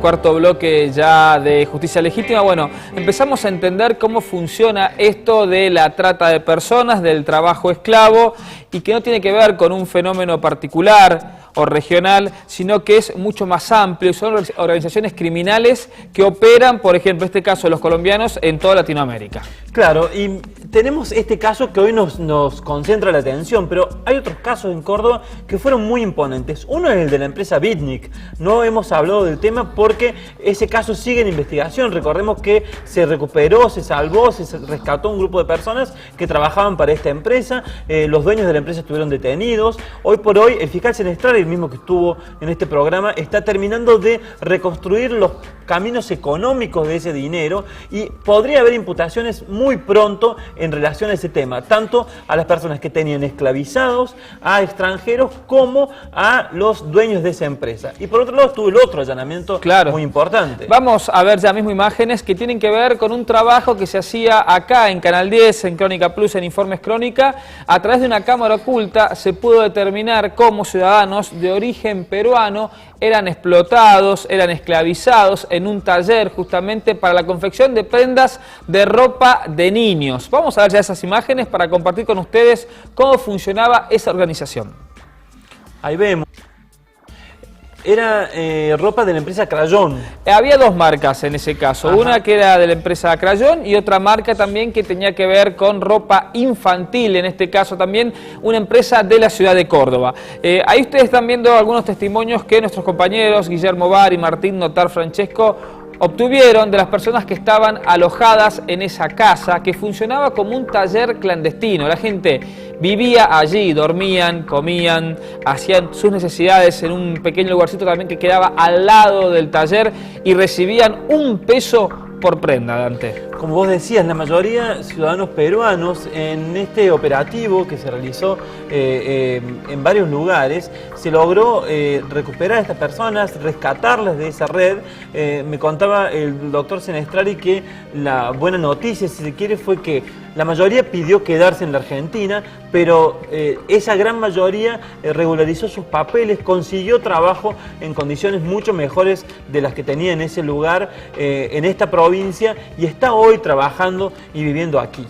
cuarto bloque ya de Justicia Legítima. Bueno, empezamos a entender cómo funciona esto de la trata de personas, del trabajo esclavo, y que no tiene que ver con un fenómeno particular o regional, sino que es mucho más amplio. Son organizaciones criminales que operan, por ejemplo, en este caso los colombianos, en toda Latinoamérica. Claro, y tenemos este caso que hoy nos concentra la atención, pero hay otros casos en Córdoba que fueron muy imponentes. Uno es el de la empresa Bitnik. No hemos hablado del tema porque ese caso sigue en investigación. Recordemos que se recuperó, se salvó, se rescató un grupo de personas que trabajaban para esta empresa. Los dueños de la empresa estuvieron detenidos. Hoy por hoy, el fiscal Senestral, el mismo que estuvo en este programa, está terminando de reconstruir los caminos económicos de ese dinero y podría haber imputaciones muy pronto en relación a ese tema, tanto a las personas que tenían esclavizados, a extranjeros, como a los dueños de esa empresa. Y por otro lado estuvo el otro allanamiento muy importante. Vamos a ver ya mismo imágenes que tienen que ver con un trabajo que se hacía acá en Canal 10, en Crónica Plus, en Informes Crónica. A través de una cámara oculta se pudo determinar cómo ciudadanos de origen peruano eran explotados, eran esclavizados en un taller justamente para la confección de prendas de ropa de niños. Vamos a ver ya esas imágenes para compartir con ustedes cómo funcionaba esa organización. Ahí vemos. Era ropa de la empresa Crayón. Había dos marcas en ese caso. Ajá. Una que era de la empresa Crayón y otra marca también que tenía que ver con ropa infantil, en este caso también una empresa de la ciudad de Córdoba. Ahí ustedes están viendo algunos testimonios que nuestros compañeros Guillermo Bar y Martín Notar Francesco obtuvieron de las personas que estaban alojadas en esa casa, que funcionaba como un taller clandestino. La gente vivía allí, dormían, comían, hacían sus necesidades en un pequeño lugarcito también que quedaba al lado del taller y recibían $1 por prenda, Dante. Como vos decías, la mayoría ciudadanos peruanos. En este operativo que se realizó en varios lugares, se logró recuperar a estas personas, rescatarlas de esa red. Me contaba el doctor Senestrari que la buena noticia, si se quiere, fue que la mayoría pidió quedarse en la Argentina, pero esa gran mayoría regularizó sus papeles, consiguió trabajo en condiciones mucho mejores de las que tenía en ese lugar, en esta provincia, y está hoy trabajando y viviendo aquí.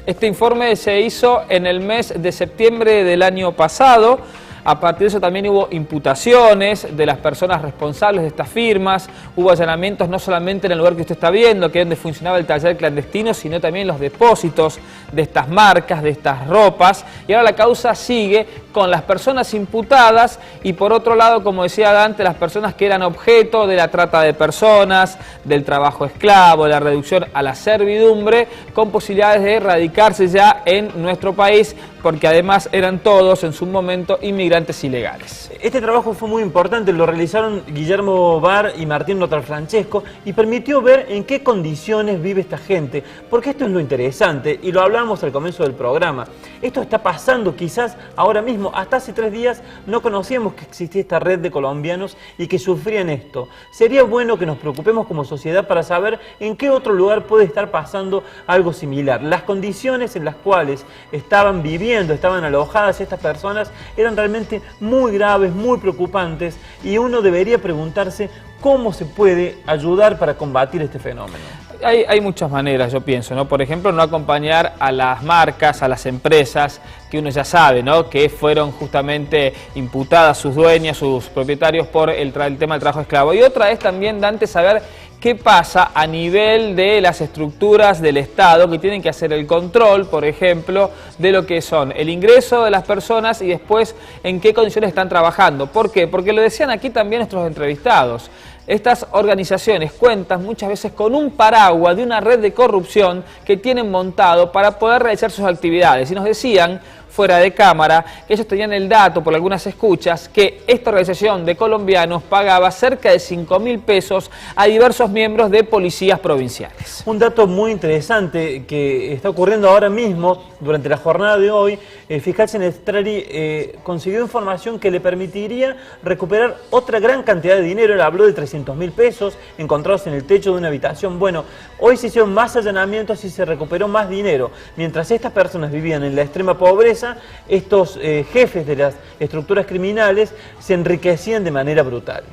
Este informe se hizo en el mes de septiembre del año pasado. A partir de eso también hubo imputaciones de las personas responsables de estas firmas, hubo allanamientos no solamente en el lugar que usted está viendo, que es donde funcionaba el taller clandestino, sino también los depósitos de estas marcas, de estas ropas, y ahora la causa sigue con las personas imputadas y por otro lado, como decía Dante, las personas que eran objeto de la trata de personas, del trabajo esclavo, de la reducción a la servidumbre, con posibilidades de radicarse ya en nuestro país, porque además eran todos en su momento inmigrantes ilegales. Este trabajo fue muy importante, lo realizaron Guillermo Bar y Martín Notar Francesco y permitió ver en qué condiciones vive esta gente, porque esto es lo interesante y lo hablamos al comienzo del programa. Esto está pasando quizás ahora mismo, hasta hace 3 días no conocíamos que existía esta red de colombianos y que sufrían esto. Sería bueno que nos preocupemos como sociedad para saber en qué otro lugar puede estar pasando algo similar. Las condiciones en las cuales estaban viviendo, estaban alojadas estas personas eran realmente muy graves, muy preocupantes, y uno debería preguntarse cómo se puede ayudar para combatir este fenómeno. Hay muchas maneras, yo pienso, ¿no? Por ejemplo, no acompañar a las marcas, a las empresas que uno ya sabe, ¿no? Que fueron justamente imputadas sus dueñas, sus propietarios por el tema del trabajo esclavo. Y otra es también, Dante, saber qué pasa a nivel de las estructuras del Estado que tienen que hacer el control, por ejemplo, de lo que son el ingreso de las personas y después en qué condiciones están trabajando. ¿Por qué? Porque lo decían aquí también nuestros entrevistados. Estas organizaciones cuentan muchas veces con un paraguas de una red de corrupción que tienen montado para poder realizar sus actividades. Y nos decían, fuera de cámara, que ellos tenían el dato por algunas escuchas que esta organización de colombianos pagaba cerca de $5.000 a diversos miembros de policías provinciales. Un dato muy interesante que está ocurriendo ahora mismo, durante la jornada de hoy, el fiscal Senestrari consiguió información que le permitiría recuperar otra gran cantidad de dinero. Él habló de $300.000 encontrados en el techo de una habitación. Bueno, hoy se hicieron más allanamientos y se recuperó más dinero. Mientras estas personas vivían en la extrema pobreza, estos jefes de las estructuras criminales se enriquecían de manera brutal.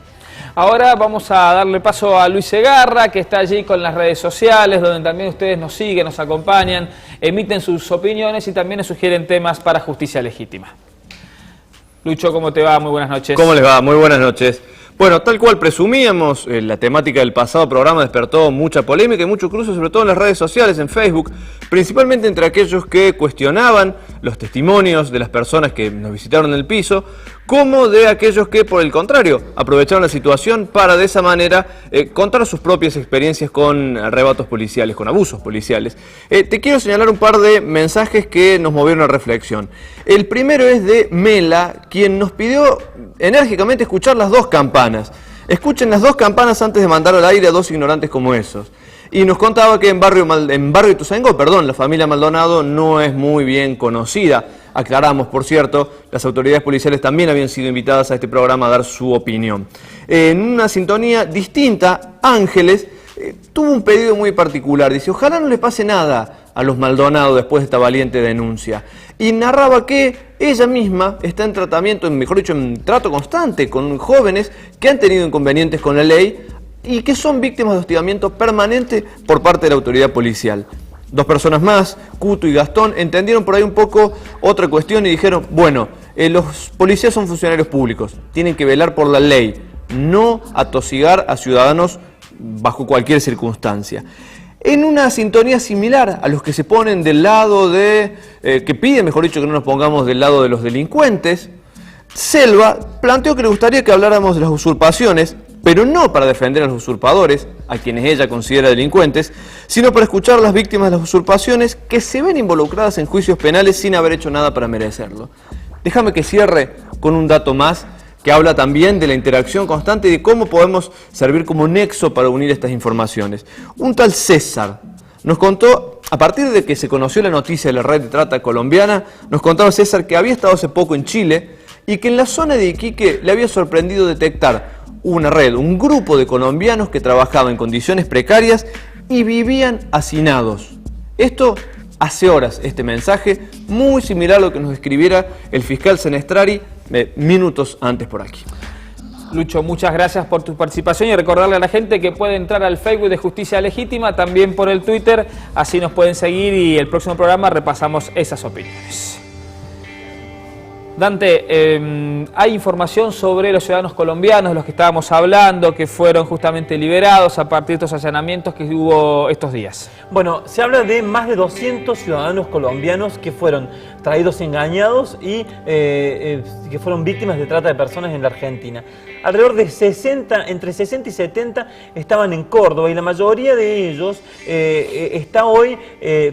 Ahora vamos a darle paso a Luis Segarra, que está allí con las redes sociales, donde también ustedes nos siguen, nos acompañan, emiten sus opiniones y también nos sugieren temas para justicia legítima. Lucho, ¿cómo te va? Muy buenas noches. ¿Cómo les va? Muy buenas noches. Bueno, tal cual presumíamos, la temática del pasado programa despertó mucha polémica y mucho cruce, sobre todo en las redes sociales, en Facebook, principalmente entre aquellos que cuestionaban los testimonios de las personas que nos visitaron en el piso, como de aquellos que, por el contrario, aprovecharon la situación para de esa manera contar sus propias experiencias con arrebatos policiales, con abusos policiales. Te quiero señalar un par de mensajes que nos movieron a reflexión. El primero es de Mela, quien nos pidió enérgicamente escuchar las dos campanas. Escuchen las dos campanas antes de mandar al aire a dos ignorantes como esos. Y nos contaba que en barrio Ituzaingó, la familia Maldonado no es muy bien conocida. Aclaramos, por cierto, las autoridades policiales también habían sido invitadas a este programa a dar su opinión. En una sintonía distinta, Ángeles tuvo un pedido muy particular. Dice, ojalá no le pase nada a los Maldonado después de esta valiente denuncia. Y narraba que ella misma está en tratamiento, mejor dicho, en trato constante con jóvenes que han tenido inconvenientes con la ley y que son víctimas de hostigamiento permanente por parte de la autoridad policial. Dos personas más, Cuto y Gastón, entendieron por ahí un poco otra cuestión y dijeron, bueno, los policías son funcionarios públicos, tienen que velar por la ley, no atosigar a ciudadanos bajo cualquier circunstancia. En una sintonía similar a los que se ponen del lado de, que piden, mejor dicho, que no nos pongamos del lado de los delincuentes, Selva planteó que le gustaría que habláramos de las usurpaciones, pero no para defender a los usurpadores, a quienes ella considera delincuentes, sino para escuchar a las víctimas de las usurpaciones que se ven involucradas en juicios penales sin haber hecho nada para merecerlo. Déjame que cierre con un dato más que habla también de la interacción constante y de cómo podemos servir como nexo para unir estas informaciones. Un tal César nos contó, a partir de que se conoció la noticia de la red de trata colombiana, nos contaba César que había estado hace poco en Chile y que en la zona de Iquique le había sorprendido detectar una red, un grupo de colombianos que trabajaban en condiciones precarias y vivían hacinados. Esto hace horas, este mensaje, muy similar a lo que nos escribiera el fiscal Senestrari minutos antes por aquí. Lucho, muchas gracias por tu participación y recordarle a la gente que puede entrar al Facebook de Justicia Legítima, también por el Twitter, así nos pueden seguir y el próximo programa repasamos esas opiniones. Dante, hay información sobre los ciudadanos colombianos de los que estábamos hablando, que fueron justamente liberados a partir de estos allanamientos que hubo estos días. Bueno, se habla de más de 200 ciudadanos colombianos que fueron traídos engañados y que fueron víctimas de trata de personas en la Argentina. Alrededor de 60, entre 60 y 70 estaban en Córdoba y la mayoría de ellos está hoy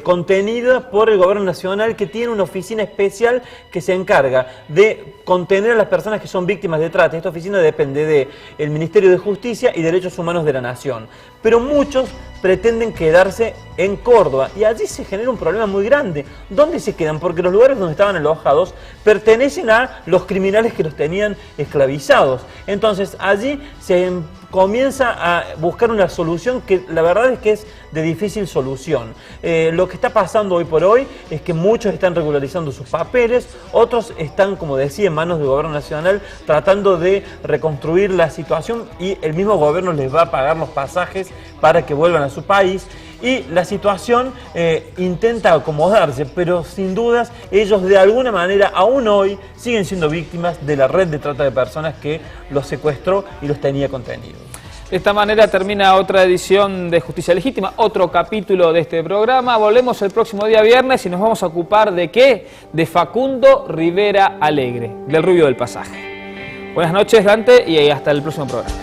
contenida por el gobierno nacional, que tiene una oficina especial que se encarga de contener a las personas que son víctimas de trata. Esta oficina depende del Ministerio de Justicia y Derechos Humanos de la Nación. Pero muchos pretenden quedarse en Córdoba y allí se genera un problema muy grande. ¿Dónde se quedan? Porque los lugares donde estaban alojados pertenecen a los criminales que los tenían esclavizados. Entonces allí se comienza a buscar una solución que la verdad es que es de difícil solución. Lo que está pasando hoy por hoy es que muchos están regularizando sus papeles, otros están, como decía, en manos del gobierno nacional tratando de reconstruir la situación y el mismo gobierno les va a pagar los pasajes para que vuelvan a su país. Y la situación intenta acomodarse, pero sin dudas ellos de alguna manera aún hoy siguen siendo víctimas de la red de trata de personas que los secuestró y los tenía contenidos. De esta manera termina otra edición de Justicia Legítima, otro capítulo de este programa. Volvemos el próximo día viernes y nos vamos a ocupar ¿de qué? De Facundo Rivera Alegre, del Rubio del Pasaje. Buenas noches, Dante, y hasta el próximo programa.